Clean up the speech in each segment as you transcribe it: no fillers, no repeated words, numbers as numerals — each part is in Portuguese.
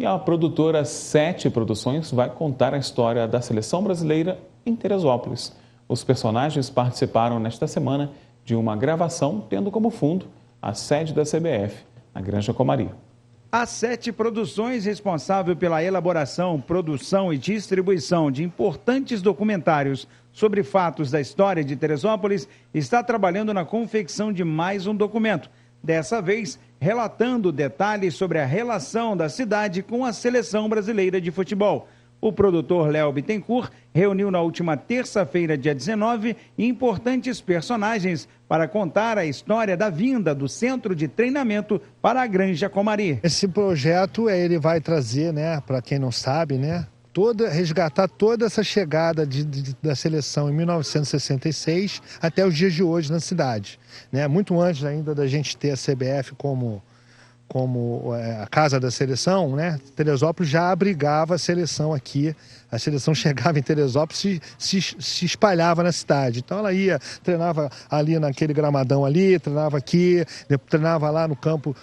E a produtora Sete Produções vai contar a história da seleção brasileira em Teresópolis. Os personagens participaram nesta semana de uma gravação tendo como fundo a sede da CBF, na Granja Comari. A Sete Produções, responsável pela elaboração, produção e distribuição de importantes documentários sobre fatos da história de Teresópolis, está trabalhando na confecção de mais um documento, dessa vez relatando detalhes sobre a relação da cidade com a seleção brasileira de futebol. O produtor Léo Bittencourt reuniu na última terça-feira, dia 19, importantes personagens para contar a história da vinda do centro de treinamento para a Granja Comari. Esse projeto ele vai trazer, para quem não sabe, resgatar toda essa chegada da seleção em 1966 até os dias de hoje na cidade. Muito antes ainda da gente ter a CBF como a casa da seleção, Teresópolis já abrigava a seleção aqui. A seleção chegava em Teresópolis e se espalhava na cidade. Então ela treinava ali naquele gramadão ali, treinava aqui, treinava lá no campo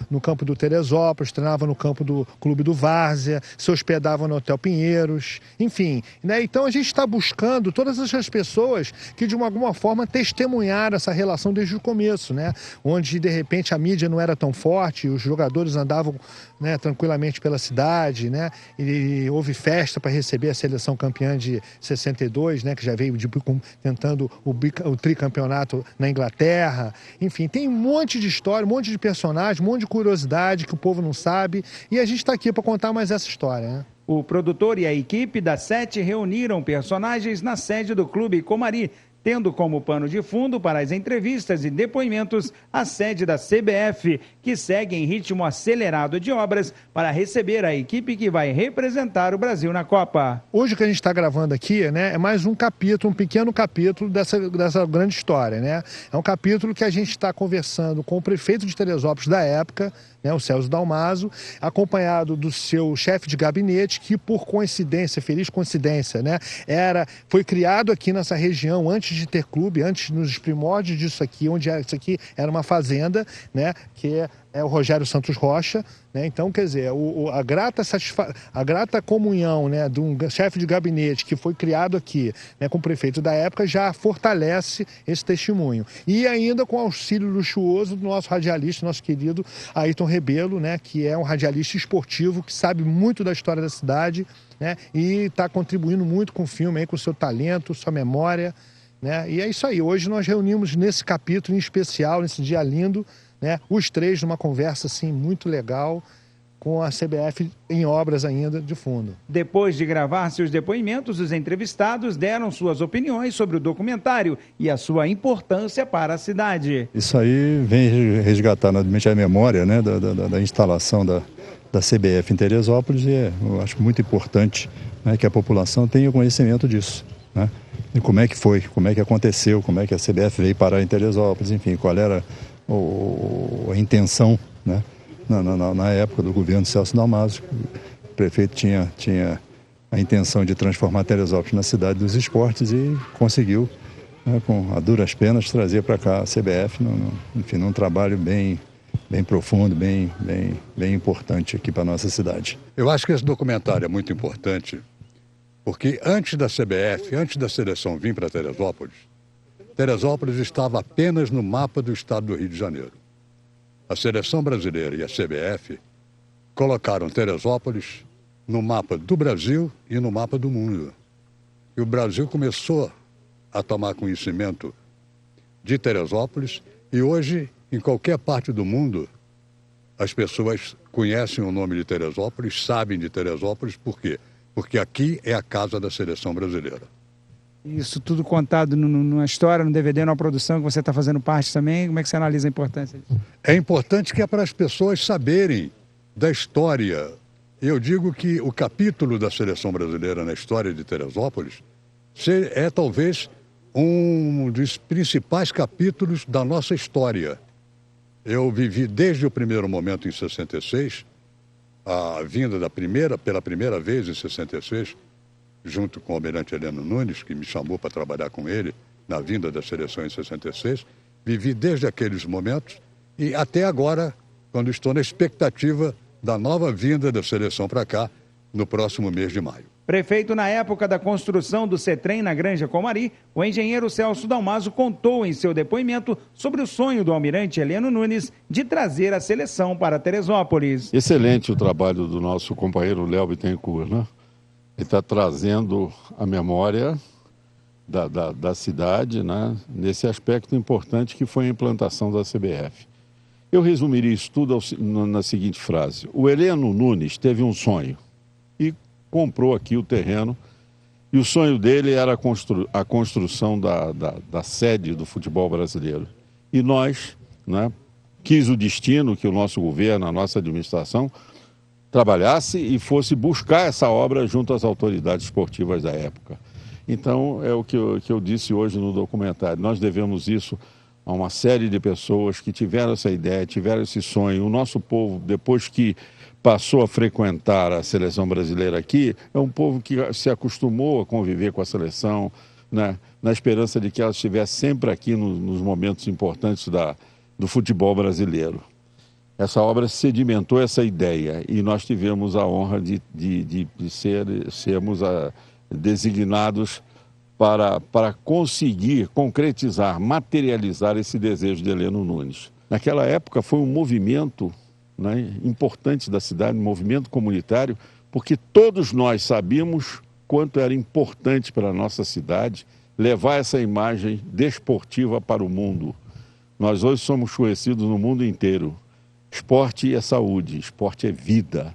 do Teresópolis, treinava no campo do Clube do Várzea, se hospedava no Hotel Pinheiros, enfim. Então a gente está buscando todas essas pessoas que de alguma forma testemunharam essa relação desde o começo, onde de repente a mídia não era tão forte, os jogadores andavam tranquilamente pela cidade, e houve festa para receber a seleção campeã de 62, que já veio tentando o tricampeonato na Inglaterra. Enfim, tem um monte de história, um monte de personagem, um monte de curiosidade que o povo não sabe, e a gente está aqui para contar mais essa história. O produtor e a equipe da Sete reuniram personagens na sede do Clube Comari, tendo como pano de fundo para as entrevistas e depoimentos a sede da CBF, que segue em ritmo acelerado de obras para receber a equipe que vai representar o Brasil na Copa. Hoje o que a gente está gravando aqui é mais um capítulo, um pequeno capítulo dessa grande história. É um capítulo que a gente está conversando com o prefeito de Teresópolis da época, o Celso Dalmaso, acompanhado do seu chefe de gabinete, que por coincidência, feliz coincidência, foi criado aqui nessa região antes de ter clube, antes nos primórdios disso aqui, onde isso aqui era uma fazenda, que é o Rogério Santos Rocha, Então, quer dizer, a grata comunhão, de um chefe de gabinete que foi criado aqui, com o prefeito da época, já fortalece esse testemunho. E ainda com o auxílio luxuoso do nosso radialista, nosso querido Ayrton Rebelo, que é um radialista esportivo que sabe muito da história da cidade, e está contribuindo muito com o filme, com o seu talento, sua memória, E é isso aí. Hoje nós reunimos nesse capítulo em especial, nesse dia lindo, os três numa conversa assim muito legal com a CBF em obras ainda de fundo. Depois de gravar seus depoimentos, os entrevistados deram suas opiniões sobre o documentário e a sua importância para a cidade. Isso aí vem resgatar novamente a memória da instalação da CBF em Teresópolis, e eu acho muito importante que a população tenha conhecimento disso. E como é que foi, como é que aconteceu, como é que a CBF veio parar em Teresópolis, enfim, qual era a intenção, na época do governo Celso Dalmaso. O prefeito tinha a intenção de transformar Teresópolis na cidade dos esportes e conseguiu, com a duras penas, trazer para cá a CBF, num trabalho bem profundo, bem importante aqui para a nossa cidade. Eu acho que esse documentário é muito importante, porque antes da CBF, antes da seleção vir para Teresópolis estava apenas no mapa do estado do Rio de Janeiro. A seleção brasileira e a CBF colocaram Teresópolis no mapa do Brasil e no mapa do mundo. E o Brasil começou a tomar conhecimento de Teresópolis, e hoje, em qualquer parte do mundo, as pessoas conhecem o nome de Teresópolis, sabem de Teresópolis. Por quê? Porque aqui é a casa da seleção brasileira. Isso tudo contado numa história, no DVD, numa produção que você está fazendo parte também. Como é que você analisa a importância disso? É importante que é para as pessoas saberem da história. Eu digo que o capítulo da seleção brasileira na história de Teresópolis é talvez um dos principais capítulos da nossa história. Eu vivi desde o primeiro momento em 66, a vinda pela primeira vez em 66, junto com o almirante Heleno Nunes, que me chamou para trabalhar com ele na vinda da seleção em 66. Vivi desde aqueles momentos e até agora, quando estou na expectativa da nova vinda da seleção para cá no próximo mês de maio. Prefeito na época da construção do CETREM na Granja Comari, o engenheiro Celso Dalmaso contou em seu depoimento sobre o sonho do almirante Heleno Nunes de trazer a seleção para Teresópolis. Excelente o trabalho do nosso companheiro Léo Bittencourt, né? Ele está trazendo a memória da cidade, né? Nesse aspecto importante que foi a implantação da CBF. Eu resumiria isso tudo na seguinte frase: o Heleno Nunes teve um sonho e comprou aqui o terreno, e o sonho dele era a construção da sede do futebol brasileiro. E nós, né, quis o destino que o nosso governo, a nossa administração, trabalhasse e fosse buscar essa obra junto às autoridades esportivas da época. Então, é o que eu disse hoje no documentário. Nós devemos isso a uma série de pessoas que tiveram essa ideia, tiveram esse sonho. O nosso povo, depois que passou a frequentar a seleção brasileira aqui, é um povo que se acostumou a conviver com a seleção, né, na esperança de que ela estivesse sempre aqui nos momentos importantes do futebol brasileiro. Essa obra sedimentou essa ideia e nós tivemos a honra de sermos designados para conseguir concretizar, materializar esse desejo de Heleno Nunes. Naquela época foi um movimento, né, importante da cidade, um movimento comunitário, porque todos nós sabíamos quanto era importante para a nossa cidade levar essa imagem desportiva para o mundo. Nós hoje somos conhecidos no mundo inteiro. Esporte é saúde, esporte é vida.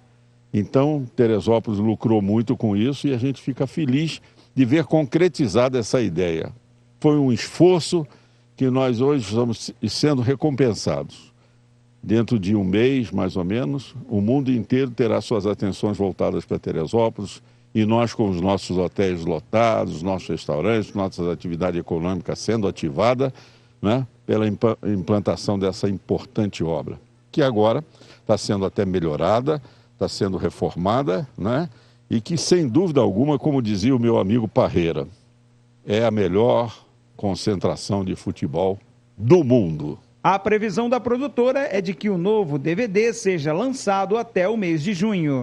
Então, Teresópolis lucrou muito com isso e a gente fica feliz de ver concretizada essa ideia. Foi um esforço que nós hoje estamos sendo recompensados. Dentro de um mês, mais ou menos, o mundo inteiro terá suas atenções voltadas para Teresópolis e nós, com os nossos hotéis lotados, nossos restaurantes, nossa atividade econômica sendo ativada, né, pela implantação dessa importante obra, que agora está sendo até melhorada, está sendo reformada, né, e que, sem dúvida alguma, como dizia o meu amigo Parreira, é a melhor concentração de futebol do mundo. A previsão da produtora é de que o novo DVD seja lançado até o mês de junho.